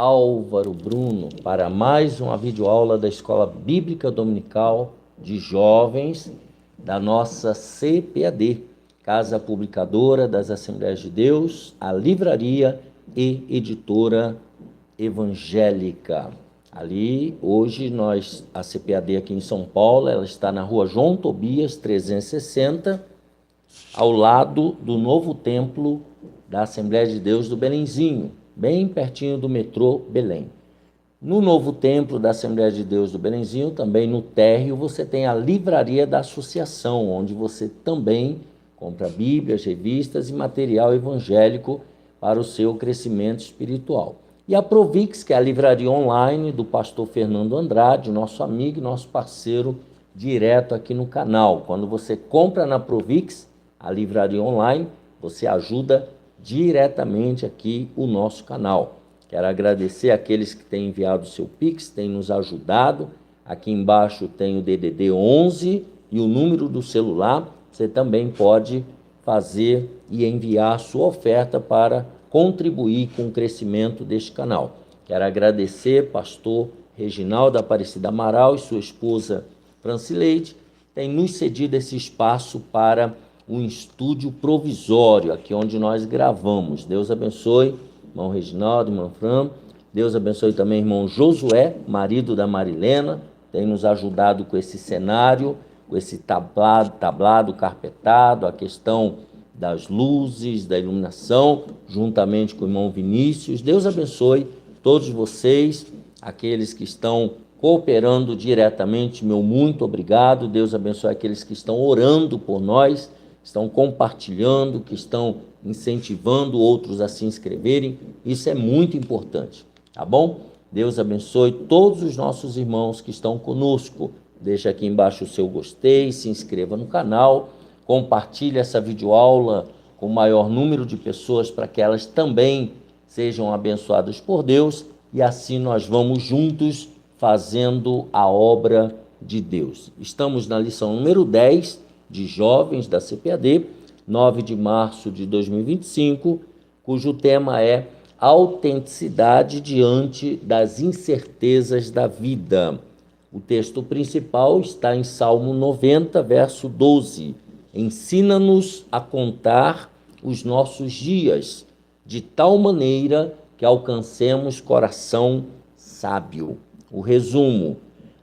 Álvaro Bruno para mais uma videoaula da Escola Bíblica Dominical de Jovens da nossa CPAD, Casa Publicadora das Assembleias de Deus, a livraria e editora evangélica. Ali, hoje, a CPAD aqui em São Paulo, ela está na rua João Tobias, 360, ao lado do novo templo da Assembleia de Deus do Belenzinho, bem pertinho do metrô Belém. No novo templo da Assembleia de Deus do Belenzinho, também no térreo, você tem a livraria da associação, onde você também compra bíblias, revistas e material evangélico para o seu crescimento espiritual. E a Provix, que é a livraria online do pastor Fernando Andrade, nosso amigo e nosso parceiro direto aqui no canal. Quando você compra na Provix, a livraria online, você ajuda diretamente aqui o nosso canal. Quero agradecer àqueles que têm enviado o seu Pix, têm nos ajudado. Aqui embaixo tem o DDD 11 e o número do celular. Você também pode fazer e enviar a sua oferta para contribuir com o crescimento deste canal. Quero agradecer pastor Reginaldo Aparecida Amaral e sua esposa Francileide, tem nos cedido esse espaço para um estúdio provisório, aqui onde nós gravamos. Deus abençoe, irmão Reginaldo, irmão Fran. Deus abençoe também irmão Josué, marido da Marilena, tem nos ajudado com esse cenário, com esse tablado carpetado, a questão das luzes, da iluminação, juntamente com o irmão Vinícius. Deus abençoe todos vocês, aqueles que estão cooperando diretamente, meu muito obrigado. Deus abençoe aqueles que estão orando por nós, estão compartilhando, que estão incentivando outros a se inscreverem. Isso é muito importante, tá bom? Deus abençoe todos os nossos irmãos que estão conosco. Deixa aqui embaixo o seu gostei, se inscreva no canal, compartilhe essa videoaula com o maior número de pessoas para que elas também sejam abençoadas por Deus e assim nós vamos juntos fazendo a obra de Deus. Estamos na lição número 10 de Jovens da CPAD, 9 de março de 2025, cujo tema é autenticidade diante das incertezas da vida. O texto principal está em Salmo 90, verso 12. Ensina-nos a contar os nossos dias, de tal maneira que alcancemos coração sábio. O resumo: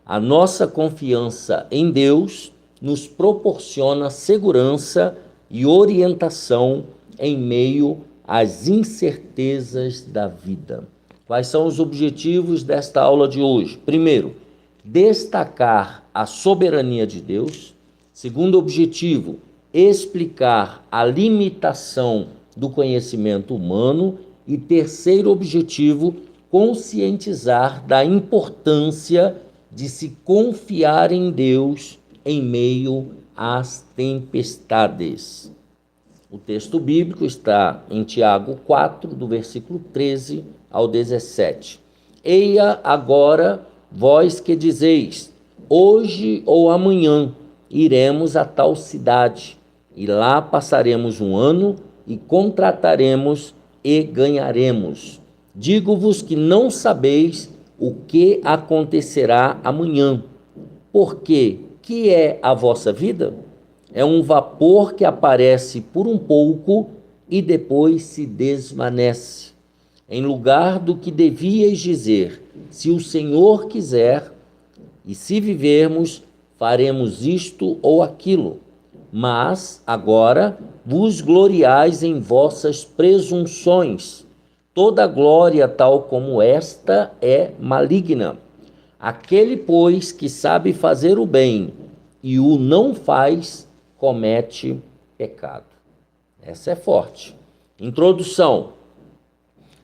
a nossa confiança em Deus nos proporciona segurança e orientação em meio às incertezas da vida. Quais são os objetivos desta aula de hoje? Primeiro, destacar a soberania de Deus. Segundo objetivo, explicar a limitação do conhecimento humano. E terceiro objetivo, conscientizar da importância de se confiar em Deus em meio às tempestades. O texto bíblico está em Tiago 4, do versículo 13 ao 17. Eia agora, vós que dizeis, hoje ou amanhã iremos a tal cidade, e lá passaremos um ano e contrataremos e ganharemos. Digo-vos que não sabeis o que acontecerá amanhã. Porque que é a vossa vida? É um vapor que aparece por um pouco e depois se desvanece. Em lugar do que devíeis dizer, se o Senhor quiser, e se vivermos, faremos isto ou aquilo. Mas agora vos gloriais em vossas presunções. Toda glória tal como esta é maligna. Aquele, pois, que sabe fazer o bem e o não faz, comete pecado. Essa é forte. Introdução.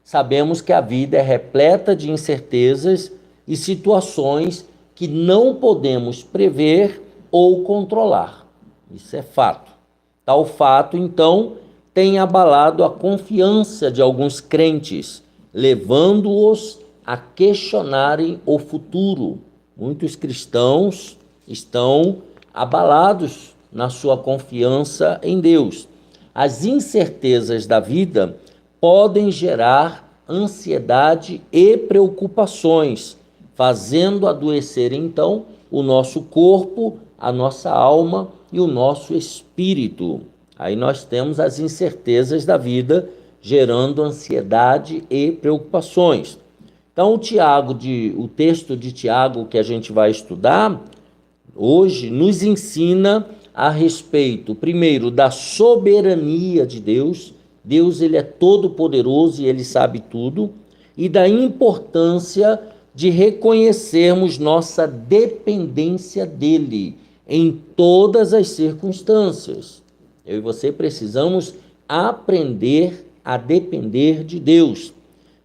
Sabemos que a vida é repleta de incertezas e situações que não podemos prever ou controlar. Isso é fato. Tal fato, então, tem abalado a confiança de alguns crentes, levando-os a questionarem o futuro. Muitos cristãos estão abalados na sua confiança em Deus. As incertezas da vida podem gerar ansiedade e preocupações, fazendo adoecer então o nosso corpo, a nossa alma e o nosso espírito. Aí nós temos as incertezas da vida, gerando ansiedade e preocupações. Então, o texto de Tiago que a gente vai estudar hoje nos ensina a respeito, primeiro, da soberania de Deus. Deus, ele é todo poderoso e ele sabe tudo, e da importância de reconhecermos nossa dependência dele em todas as circunstâncias. Eu e você precisamos aprender a depender de Deus.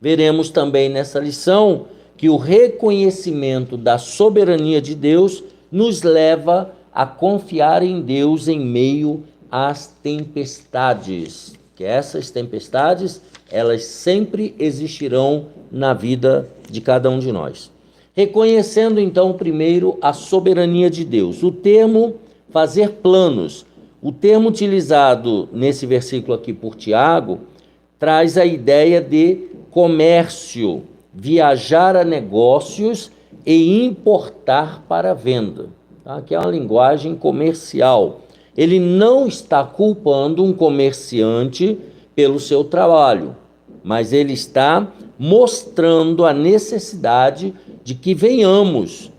Veremos também nessa lição que o reconhecimento da soberania de Deus nos leva a confiar em Deus em meio às tempestades. Que essas tempestades, elas sempre existirão na vida de cada um de nós. Reconhecendo então primeiro a soberania de Deus. O termo fazer planos, o termo utilizado nesse versículo aqui por Tiago, traz a ideia de comércio, viajar a negócios e importar para venda, tá? Que é uma linguagem comercial. Ele não está culpando um comerciante pelo seu trabalho, mas ele está mostrando a necessidade de que venhamos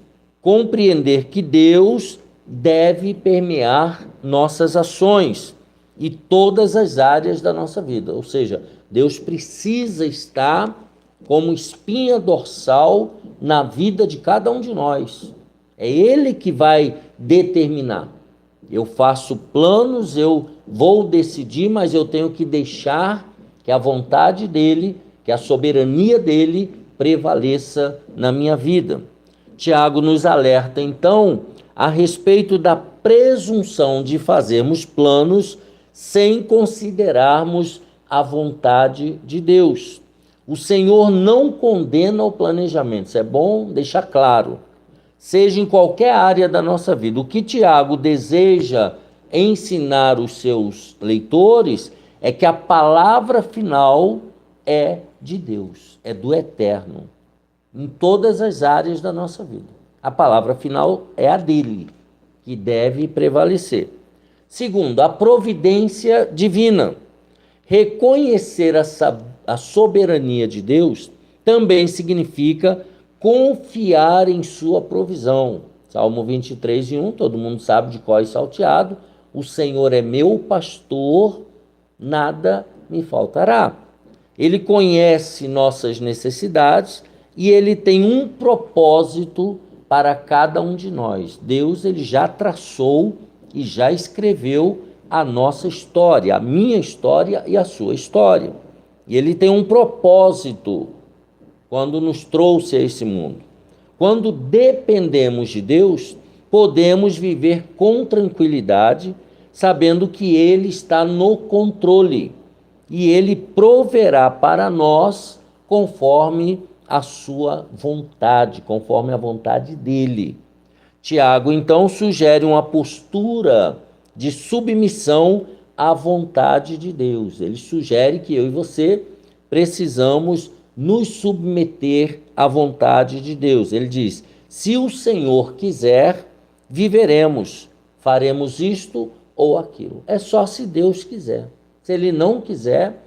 compreender que Deus deve permear nossas ações e todas as áreas da nossa vida. Ou seja, Deus precisa estar como espinha dorsal na vida de cada um de nós. É Ele que vai determinar. Eu faço planos, eu vou decidir, mas eu tenho que deixar que a vontade dele, que a soberania dele prevaleça na minha vida. Tiago nos alerta, então, a respeito da presunção de fazermos planos sem considerarmos a vontade de Deus. O Senhor não condena o planejamento, isso é bom deixar claro, seja em qualquer área da nossa vida. O que Tiago deseja ensinar os seus leitores é que a palavra final é de Deus, é do Eterno, em todas as áreas da nossa vida. A palavra final é a dele, que deve prevalecer. Segundo, a providência divina. Reconhecer a soberania de Deus também significa confiar em sua provisão. Salmo 23:1, todo mundo sabe de cor e salteado. O Senhor é meu pastor, nada me faltará. Ele conhece nossas necessidades e ele tem um propósito para cada um de nós. Deus, ele já traçou e já escreveu a nossa história, a minha história e a sua história. E ele tem um propósito quando nos trouxe a esse mundo. Quando dependemos de Deus, podemos viver com tranquilidade, sabendo que ele está no controle e ele proverá para nós conforme a sua vontade, conforme a vontade dele. Tiago, então, sugere uma postura de submissão à vontade de Deus. Ele sugere que eu e você precisamos nos submeter à vontade de Deus. Ele diz: se o Senhor quiser, viveremos, faremos isto ou aquilo. É só se Deus quiser. Se ele não quiser,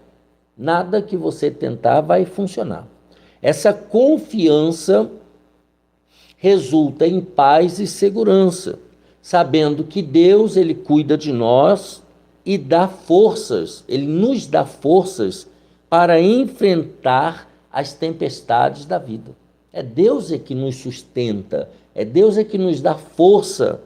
nada que você tentar vai funcionar. Essa confiança resulta em paz e segurança, sabendo que Deus, ele cuida de nós e dá forças, ele nos dá forças para enfrentar as tempestades da vida. É Deus que nos sustenta, é Deus que nos dá força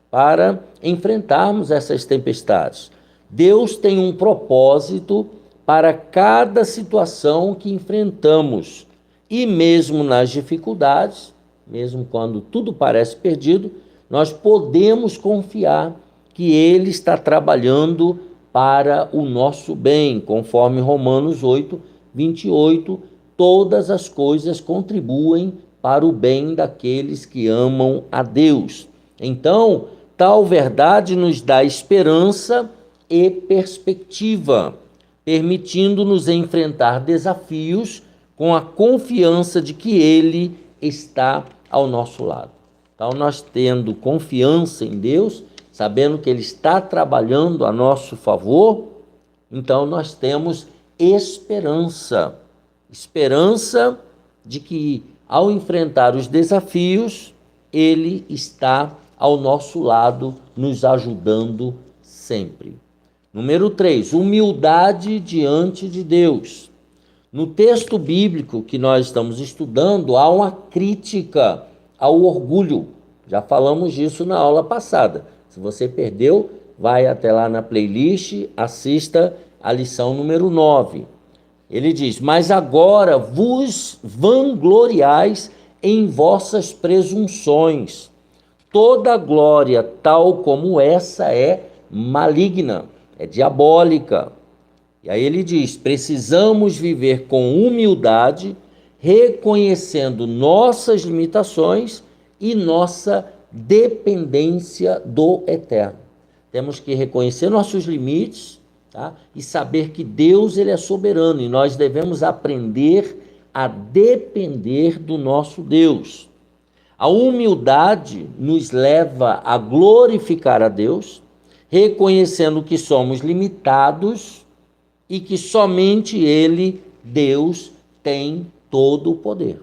para enfrentarmos essas tempestades. Deus tem um propósito para cada situação que enfrentamos, e mesmo nas dificuldades, mesmo quando tudo parece perdido, nós podemos confiar que ele está trabalhando para o nosso bem, conforme Romanos 8:28, todas as coisas contribuem para o bem daqueles que amam a Deus. Então, tal verdade nos dá esperança e perspectiva, permitindo-nos enfrentar desafios com a confiança de que Ele está ao nosso lado. Então, nós tendo confiança em Deus, sabendo que Ele está trabalhando a nosso favor, então nós temos esperança. Esperança de que, ao enfrentar os desafios, Ele está ao nosso lado, nos ajudando sempre. Número 3, humildade diante de Deus. No texto bíblico que nós estamos estudando, há uma crítica ao orgulho. Já falamos disso na aula passada. Se você perdeu, vai até lá na playlist, assista a lição número 9. Ele diz: mas agora vos vangloriais em vossas presunções. Toda glória tal como essa é maligna, é diabólica. E aí ele diz: precisamos viver com humildade, reconhecendo nossas limitações e nossa dependência do Eterno. Temos que reconhecer nossos limites, tá? E saber que Deus, ele é soberano, e nós devemos aprender a depender do nosso Deus. A humildade nos leva a glorificar a Deus, reconhecendo que somos limitados e que somente Ele, Deus, tem todo o poder.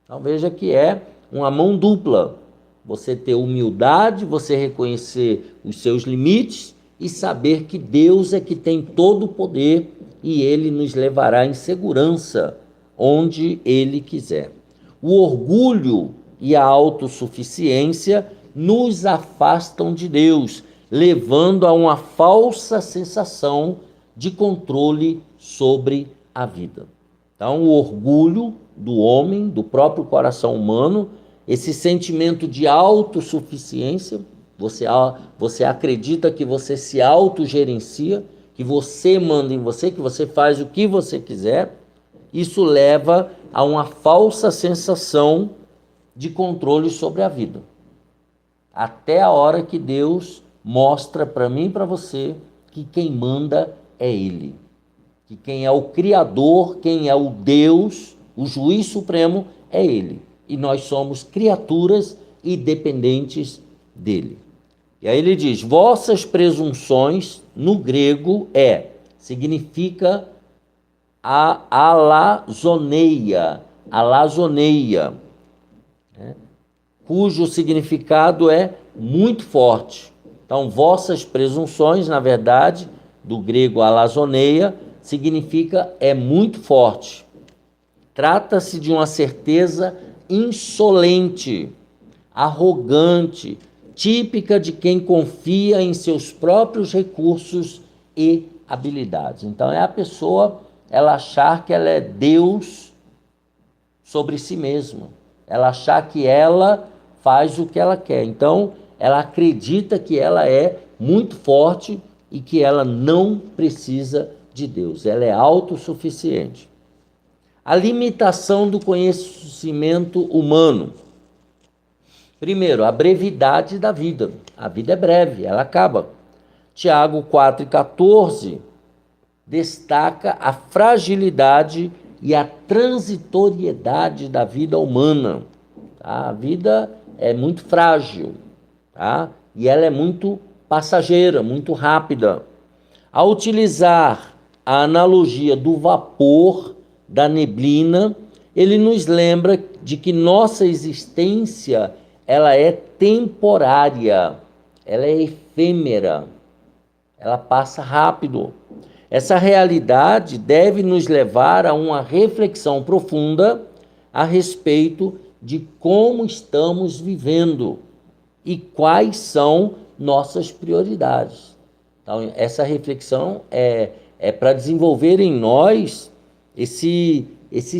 Então veja que é uma mão dupla. Você ter humildade, você reconhecer os seus limites e saber que Deus é que tem todo o poder e Ele nos levará em segurança onde Ele quiser. O orgulho e a autossuficiência nos afastam de Deus, levando a uma falsa sensação de controle sobre a vida. Então, o orgulho do homem, do próprio coração humano, esse sentimento de autossuficiência, você acredita que você se autogerencia, que você manda em você, que você faz o que você quiser, isso leva a uma falsa sensação de controle sobre a vida. Até a hora que Deus mostra para mim e para você que quem manda é Ele. Que quem é o Criador, quem é o Deus, o Juiz Supremo, é Ele. E nós somos criaturas e dependentes dEle. E aí ele diz: vossas presunções, no grego, significa a alazoneia, né? Cujo significado é muito forte. Então, vossas presunções, na verdade, do grego alazoneia, significa é muito forte. Trata-se de uma certeza insolente, arrogante, típica de quem confia em seus próprios recursos e habilidades. Então, é a pessoa, ela achar que ela é Deus sobre si mesma. Ela achar que ela faz o que ela quer. Então, ela acredita que ela é muito forte e que ela não precisa de Deus. Ela é autossuficiente. A limitação do conhecimento humano. Primeiro, a brevidade da vida. A vida é breve, ela acaba. Tiago 4,14 destaca a fragilidade e a transitoriedade da vida humana. Tá? A vida é muito frágil, tá? E ela é muito passageira, muito rápida. Ao utilizar a analogia do vapor, da neblina, ele nos lembra de que nossa existência ela é temporária, ela é efêmera, ela passa rápido. Essa realidade deve nos levar a uma reflexão profunda a respeito de como estamos vivendo e quais são nossas prioridades. Então, essa reflexão é para desenvolver em nós esse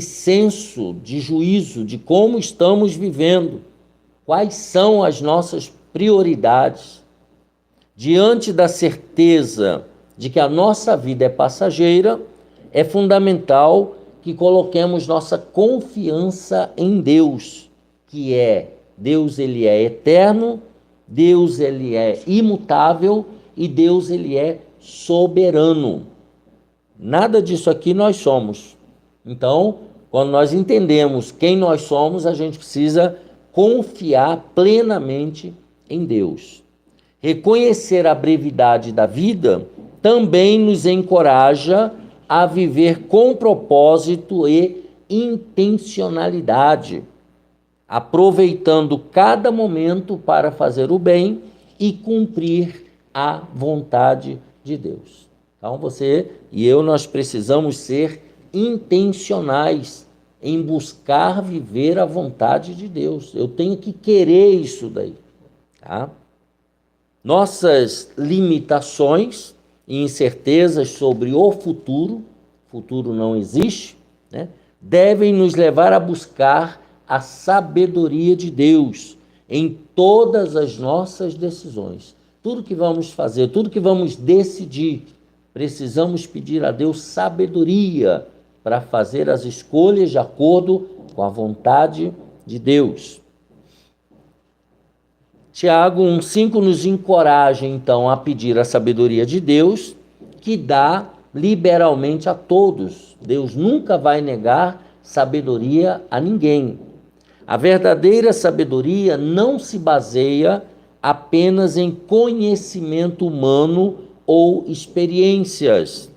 senso de juízo de como estamos vivendo, quais são as nossas prioridades. Diante da certeza de que a nossa vida é passageira, é fundamental que coloquemos nossa confiança em Deus, que é Deus, ele é eterno, Deus, ele é imutável e Deus, ele é soberano. Nada disso aqui nós somos. Então, Quando nós entendemos quem nós somos, a gente precisa confiar plenamente em Deus. Reconhecer a brevidade da vida também nos encoraja a viver com propósito e intencionalidade, aproveitando cada momento para fazer o bem e cumprir a vontade de Deus. Então você e eu, nós precisamos ser intencionais em buscar viver a vontade de Deus. Eu tenho que querer isso daí, tá? Nossas limitações e incertezas sobre o futuro não existe, né? Devem nos levar a buscar a sabedoria de Deus em todas as nossas decisões. Tudo que vamos fazer, tudo que vamos decidir, precisamos pedir a Deus sabedoria para fazer as escolhas de acordo com a vontade de Deus. Tiago 1,5 nos encoraja, então, a pedir a sabedoria de Deus, que dá liberalmente a todos. Deus nunca vai negar sabedoria a ninguém. A verdadeira sabedoria não se baseia apenas em conhecimento humano ou experiências,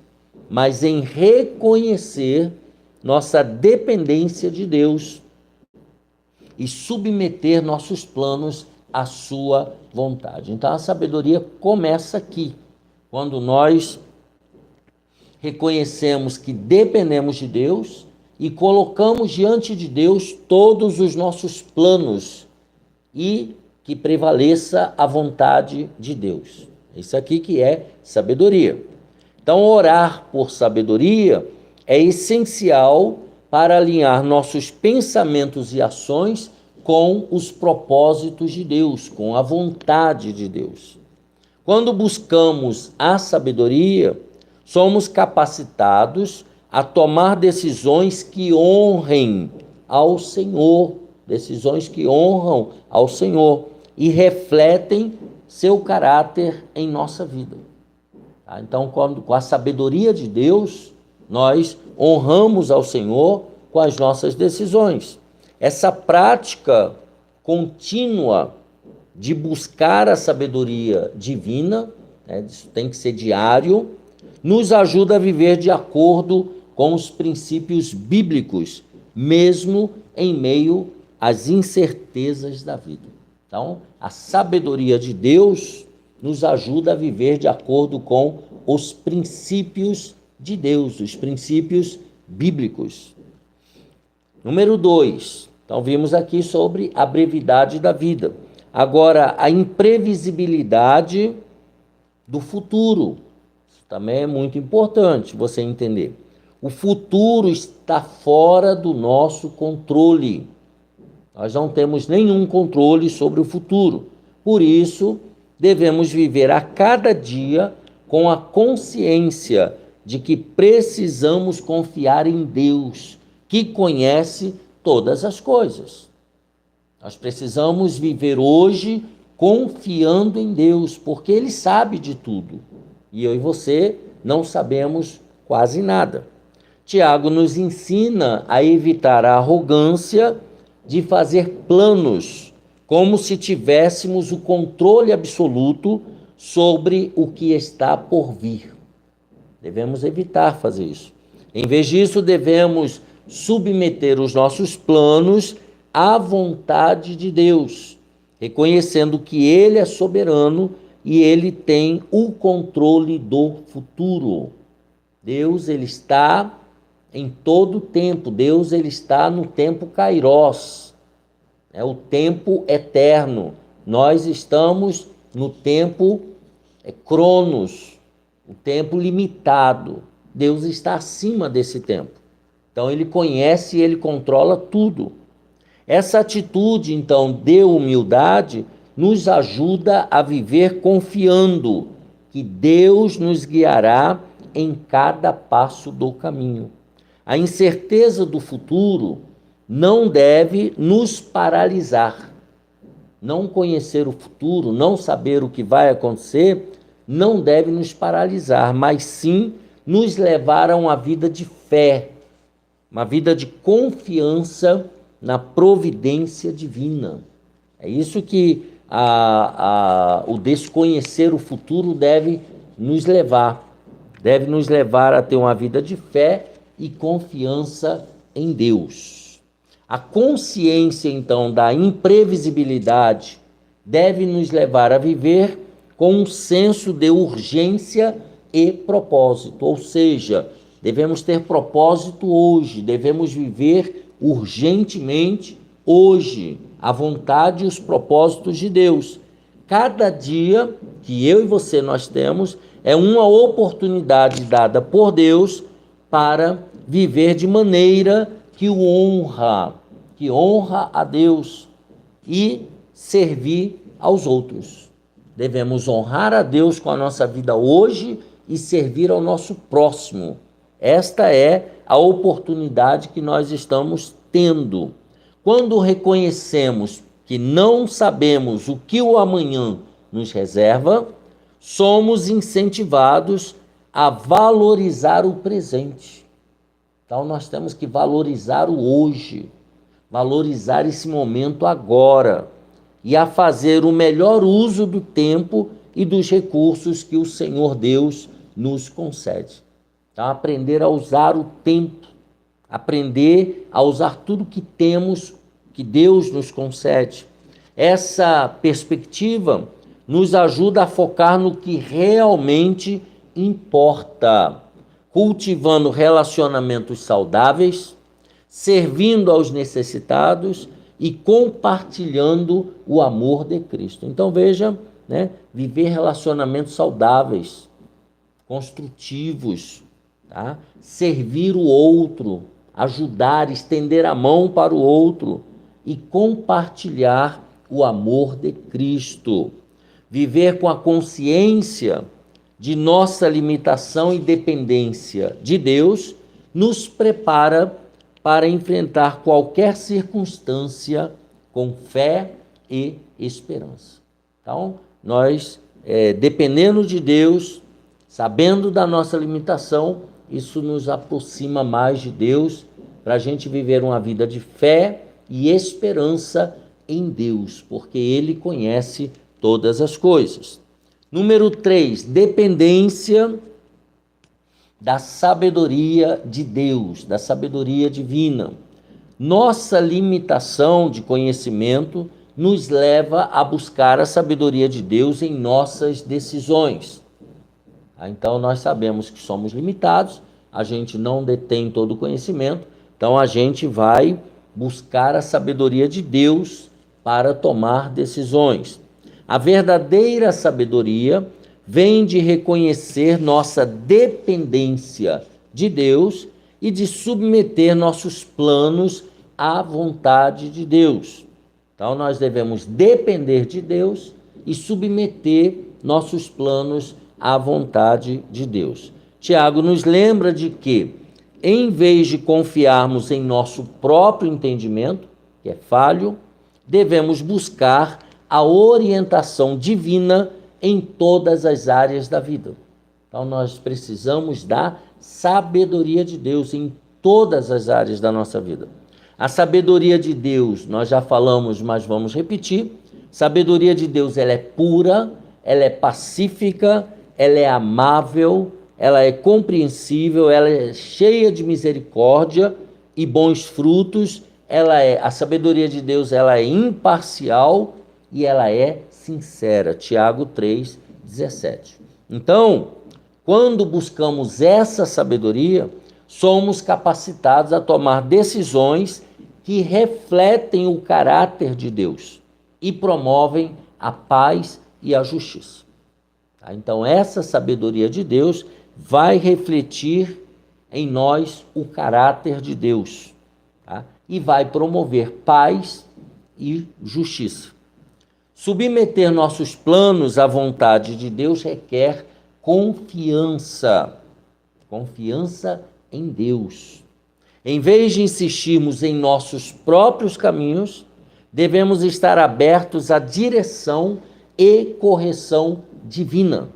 mas em reconhecer nossa dependência de Deus e submeter nossos planos à sua vontade. Então a sabedoria começa aqui, quando nós reconhecemos que dependemos de Deus e colocamos diante de Deus todos os nossos planos e que prevaleça a vontade de Deus. Isso aqui que é sabedoria. Então, orar por sabedoria é essencial para alinhar nossos pensamentos e ações com os propósitos de Deus, com a vontade de Deus. Quando buscamos a sabedoria, somos capacitados a tomar decisões que honrem ao Senhor, decisões que honram ao Senhor e refletem seu caráter em nossa vida. Então, com a sabedoria de Deus, nós honramos ao Senhor com as nossas decisões. Essa prática contínua de buscar a sabedoria divina, isso tem que ser diário, nos ajuda a viver de acordo com os princípios bíblicos, mesmo em meio às incertezas da vida. Então, a sabedoria de Deus nos ajuda a viver de acordo com os princípios de Deus, os princípios bíblicos. Número 2, então vimos aqui sobre a brevidade da vida. Agora, a imprevisibilidade do futuro. Isso também é muito importante você entender. O futuro está fora do nosso controle. Nós não temos nenhum controle sobre o futuro. Por isso, devemos viver a cada dia com a consciência de que precisamos confiar em Deus, que conhece todas as coisas. Nós precisamos viver hoje confiando em Deus, porque Ele sabe de tudo. E eu e você não sabemos quase nada. Tiago nos ensina a evitar a arrogância de fazer planos, como se tivéssemos o controle absoluto sobre o que está por vir. Devemos evitar fazer isso. Em vez disso, devemos submeter os nossos planos à vontade de Deus, reconhecendo que Ele é soberano e Ele tem o controle do futuro. Deus, Ele está em todo o tempo. Deus, Ele está no tempo Kairos, é o tempo eterno. Nós estamos no tempo Cronos, o tempo limitado. Deus está acima desse tempo. Então, Ele conhece e Ele controla tudo. Essa atitude, então, de humildade, nos ajuda a viver confiando que Deus nos guiará em cada passo do caminho. A incerteza do futuro não deve nos paralisar. Não conhecer o futuro, não saber o que vai acontecer, não deve nos paralisar, mas sim nos levar a uma vida de fé, uma vida de confiança na providência divina. É isso que o desconhecer o futuro deve nos levar a ter uma vida de fé e confiança em Deus. A consciência, então, da imprevisibilidade deve nos levar a viver com um senso de urgência e propósito, ou seja, devemos ter propósito hoje, devemos viver urgentemente hoje a vontade e os propósitos de Deus. Cada dia que eu e você nós temos é uma oportunidade dada por Deus para viver de maneira que honra a Deus e servir aos outros. Devemos honrar a Deus com a nossa vida hoje e servir ao nosso próximo. Esta é a oportunidade que nós estamos tendo. Quando reconhecemos que não sabemos o que o amanhã nos reserva, somos incentivados a valorizar o presente. Então, nós temos que valorizar o hoje, valorizar esse momento agora e a fazer o melhor uso do tempo e dos recursos que o Senhor Deus nos concede. Então, aprender a usar o tempo, aprender a usar tudo que temos, que Deus nos concede. Essa perspectiva nos ajuda a focar no que realmente importa, cultivando relacionamentos saudáveis, servindo aos necessitados e compartilhando o amor de Cristo. Então veja, viver relacionamentos saudáveis, construtivos, tá? Servir o outro, ajudar, estender a mão para o outro e compartilhar o amor de Cristo. Viver com a consciência de nossa limitação e dependência de Deus nos prepara para enfrentar qualquer circunstância com fé e esperança. Então, nós, dependendo de Deus, sabendo da nossa limitação, isso nos aproxima mais de Deus para a gente viver uma vida de fé e esperança em Deus, porque Ele conhece todas as coisas. Número 3, dependência da sabedoria de Deus, da sabedoria divina. Nossa limitação de conhecimento nos leva a buscar a sabedoria de Deus em nossas decisões. Então, nós sabemos que somos limitados, a gente não detém todo o conhecimento, então a gente vai buscar a sabedoria de Deus para tomar decisões. A verdadeira sabedoria vem de reconhecer nossa dependência de Deus e de submeter nossos planos à vontade de Deus. Então, nós devemos depender de Deus e submeter nossos planos à vontade de Deus. Tiago nos lembra de que, em vez de confiarmos em nosso próprio entendimento, que é falho, devemos buscar a orientação divina em todas as áreas da vida. Então, nós precisamos da sabedoria de Deus em todas as áreas da nossa vida. A sabedoria de Deus, nós já falamos, mas vamos repetir. Sabedoria de Deus, ela é pura, ela é pacífica, ela é amável, ela é compreensível, ela é cheia de misericórdia e bons frutos. A sabedoria de Deus, ela é imparcial e ela é sincera. Tiago 3,17. Então, quando buscamos essa sabedoria, somos capacitados a tomar decisões que refletem o caráter de Deus e promovem a paz e a justiça. Então, essa sabedoria de Deus vai refletir em nós o caráter de Deus, tá? E vai promover paz e justiça. Submeter nossos planos à vontade de Deus requer confiança em Deus. Em vez de insistirmos em nossos próprios caminhos, devemos estar abertos à direção e correção divina.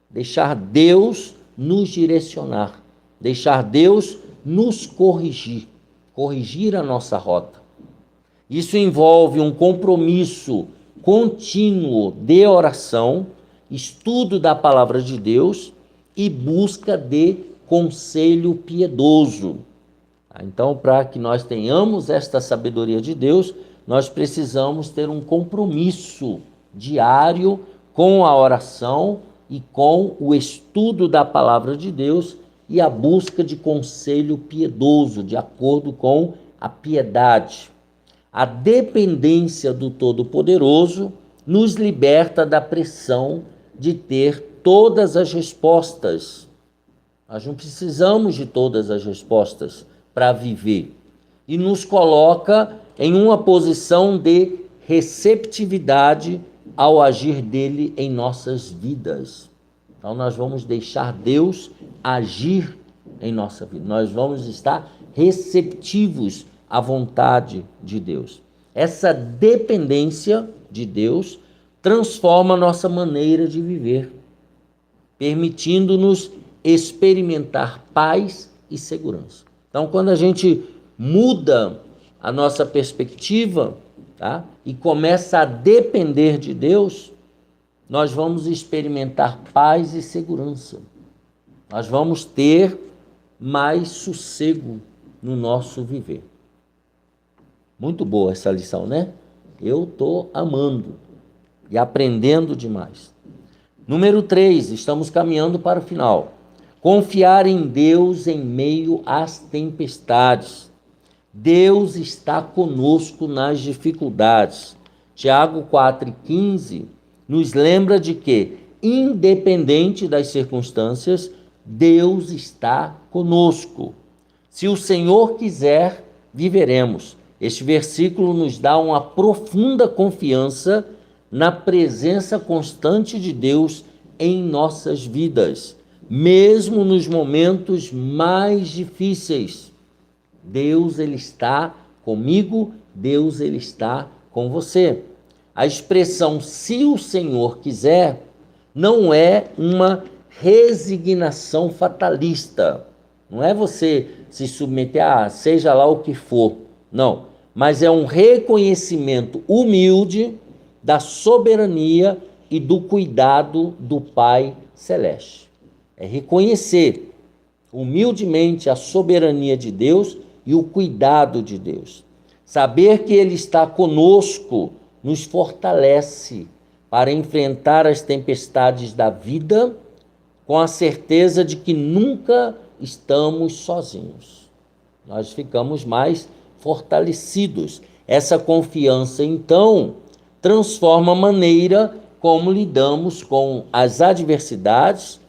Deixar Deus nos direcionar, deixar Deus nos corrigir. corrigir a nossa rota. Isso envolve um compromisso contínuo de oração, estudo da palavra de Deus e busca de conselho piedoso. Então, para que nós tenhamos esta sabedoria de Deus, nós precisamos ter um compromisso diário com a oração e com o estudo da palavra de Deus e a busca de conselho piedoso, de acordo com a piedade. A dependência do Todo-Poderoso nos liberta da pressão de ter todas as respostas. Nós não precisamos de todas as respostas para viver. E nos coloca em uma posição de receptividade ao agir dele em nossas vidas. Então nós vamos deixar Deus agir em nossa vida. Nós vamos estar receptivos à vontade de Deus. Essa dependência de Deus transforma a nossa maneira de viver, permitindo-nos experimentar paz e segurança. Então, quando a gente muda a nossa perspectiva, tá, e começa a depender de Deus, nós vamos experimentar paz e segurança. Nós vamos ter mais sossego no nosso viver. Muito boa essa lição, né? Eu estou amando e aprendendo demais. Número 3, estamos caminhando para o final. Confiar em Deus em meio às tempestades. Deus está conosco nas dificuldades. Tiago 4,15 nos lembra de que, independente das circunstâncias, Deus está conosco. Se o Senhor quiser, viveremos. Este versículo nos dá uma profunda confiança na presença constante de Deus em nossas vidas, mesmo nos momentos mais difíceis. Deus, ele está comigo, Deus, ele está com você. A expressão "se o Senhor quiser" não é uma resignação fatalista. Não é você se submeter a seja lá o que for. Não, mas é um reconhecimento humilde da soberania e do cuidado do Pai Celeste. É reconhecer humildemente a soberania de Deus e o cuidado de Deus. Saber que Ele está conosco nos fortalece para enfrentar as tempestades da vida com a certeza de que nunca estamos sozinhos. Nós ficamos mais fortalecidos. Essa confiança, então, transforma a maneira como lidamos com as adversidades,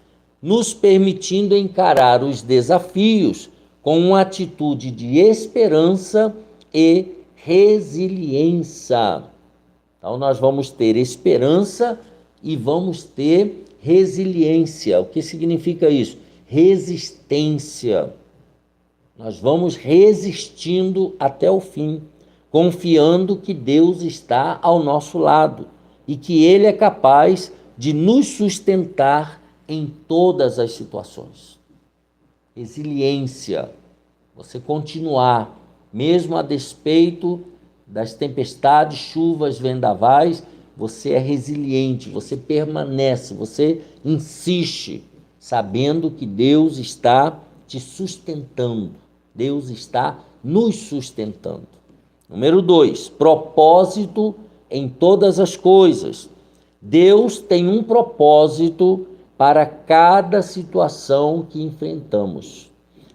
nos permitindo encarar os desafios com uma atitude de esperança e resiliência. Então, nós vamos ter esperança e vamos ter resiliência. O que significa isso? Resistência. Nós vamos resistindo até o fim, confiando que Deus está ao nosso lado e que Ele é capaz de nos sustentar em todas as situações. Resiliência. Você continuar, mesmo a despeito das tempestades, chuvas, vendavais, você é resiliente, você permanece, você insiste, sabendo que Deus está te sustentando. Deus está nos sustentando. Número 2, propósito em todas as coisas. Deus tem um propósito para cada situação que enfrentamos.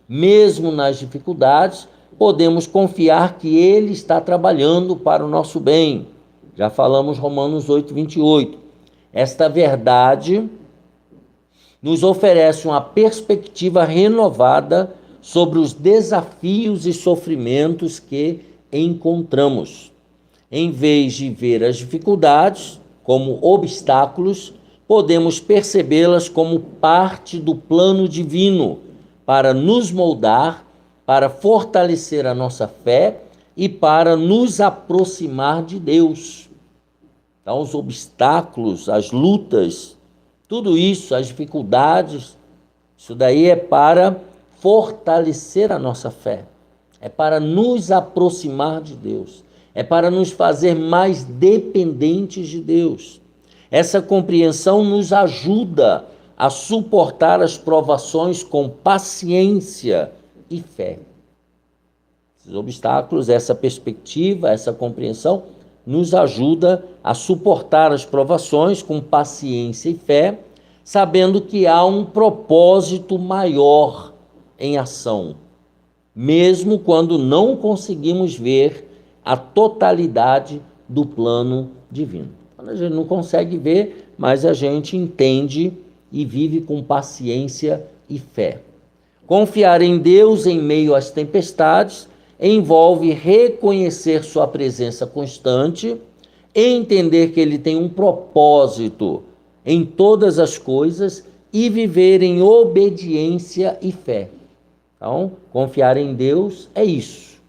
Mesmo nas dificuldades, podemos confiar que Ele está trabalhando para o nosso bem. Já falamos Romanos 8:28. Esta verdade nos oferece uma perspectiva renovada sobre os desafios e sofrimentos que encontramos. Em vez de ver as dificuldades como obstáculos, podemos percebê-las como parte do plano divino para nos moldar, para fortalecer a nossa fé e para nos aproximar de Deus. Então, os obstáculos, as lutas, tudo isso, as dificuldades, isso daí é para fortalecer a nossa fé, é para nos aproximar de Deus, é para nos fazer mais dependentes de Deus. Essa compreensão nos ajuda a suportar as provações com paciência e fé. Esses obstáculos, essa perspectiva, essa compreensão nos ajuda a suportar as provações com paciência e fé, sabendo que há um propósito maior em ação, mesmo quando não conseguimos ver a totalidade do plano divino. Quando a gente não consegue ver, mas a gente entende e vive com paciência e fé. Confiar em Deus em meio às tempestades envolve reconhecer sua presença constante, entender que Ele tem um propósito em todas as coisas e viver em obediência e fé. Então, confiar em Deus é isso.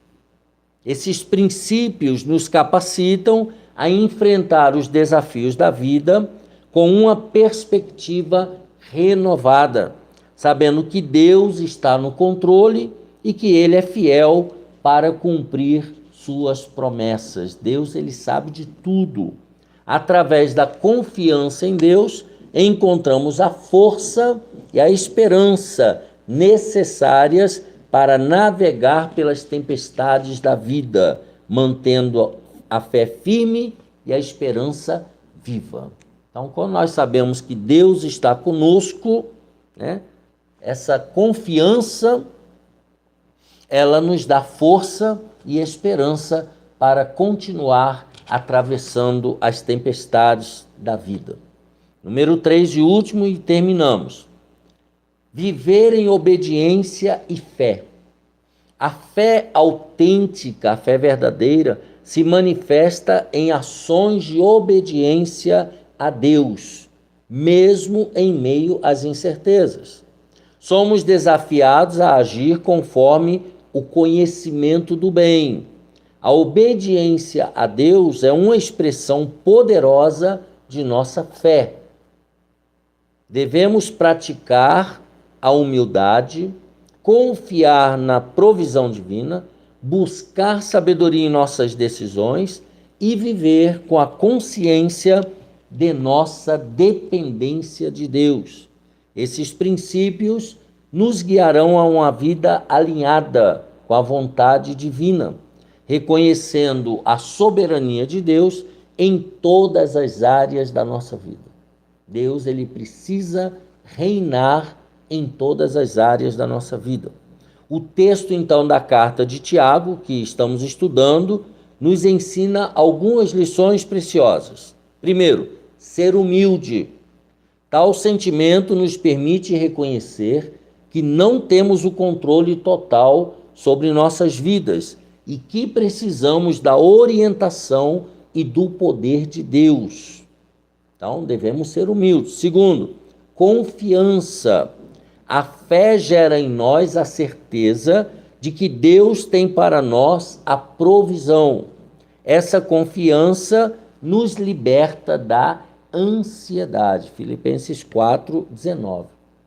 Esses princípios nos capacitam a enfrentar os desafios da vida com uma perspectiva renovada, sabendo que Deus está no controle e que Ele é fiel para cumprir suas promessas. Deus, Ele sabe de tudo. Através da confiança em Deus, encontramos a força e a esperança necessárias para navegar pelas tempestades da vida, mantendo a fé firme e a esperança viva. Então, quando nós sabemos que Deus está conosco, essa confiança, ela nos dá força e esperança para continuar atravessando as tempestades da vida. Número 3 e último, e terminamos. Viver em obediência e fé. A fé autêntica, a fé verdadeira, se manifesta em ações de obediência a Deus, mesmo em meio às incertezas. Somos desafiados a agir conforme o conhecimento do bem. A obediência a Deus é uma expressão poderosa de nossa fé. Devemos praticar a humildade, confiar na provisão divina, buscar sabedoria em nossas decisões e viver com a consciência de nossa dependência de Deus. Esses princípios nos guiarão a uma vida alinhada com a vontade divina, reconhecendo a soberania de Deus em todas as áreas da nossa vida. Deus, Ele precisa reinar em todas as áreas da nossa vida. O texto, então, da carta de Tiago, que estamos estudando, nos ensina algumas lições preciosas. Primeiro, ser humilde. Tal sentimento nos permite reconhecer que não temos o controle total sobre nossas vidas e que precisamos da orientação e do poder de Deus. Então, devemos ser humildes. Segundo, confiança. A fé gera em nós a certeza de que Deus tem para nós a provisão. Essa confiança nos liberta da ansiedade. Filipenses 4:19.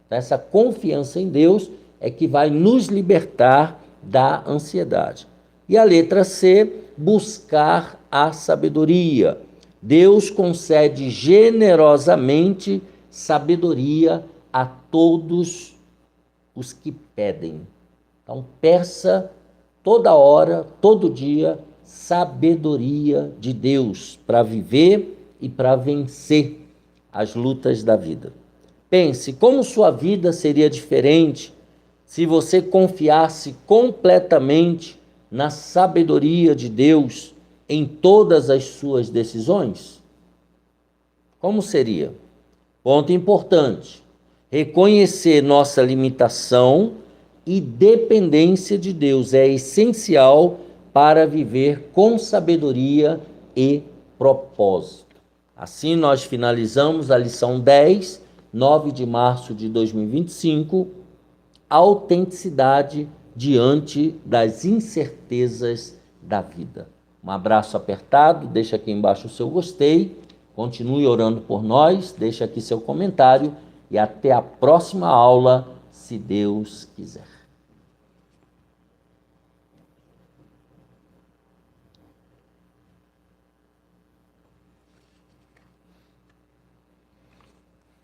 Essa confiança em Deus é que vai nos libertar da ansiedade. E a letra C, buscar a sabedoria. Deus concede generosamente sabedoria a todos os que pedem. Então, peça toda hora, todo dia, sabedoria de Deus para viver e para vencer as lutas da vida. Pense como sua vida seria diferente se você confiasse completamente na sabedoria de Deus em todas as suas decisões? Como seria? Ponto importante: reconhecer nossa limitação e dependência de Deus é essencial para viver com sabedoria e propósito. Assim, nós finalizamos a lição 10, 9 de março de 2025, autenticidade diante das incertezas da vida. Um abraço apertado, deixa aqui embaixo o seu gostei, continue orando por nós, deixa aqui seu comentário e até a próxima aula, se Deus quiser.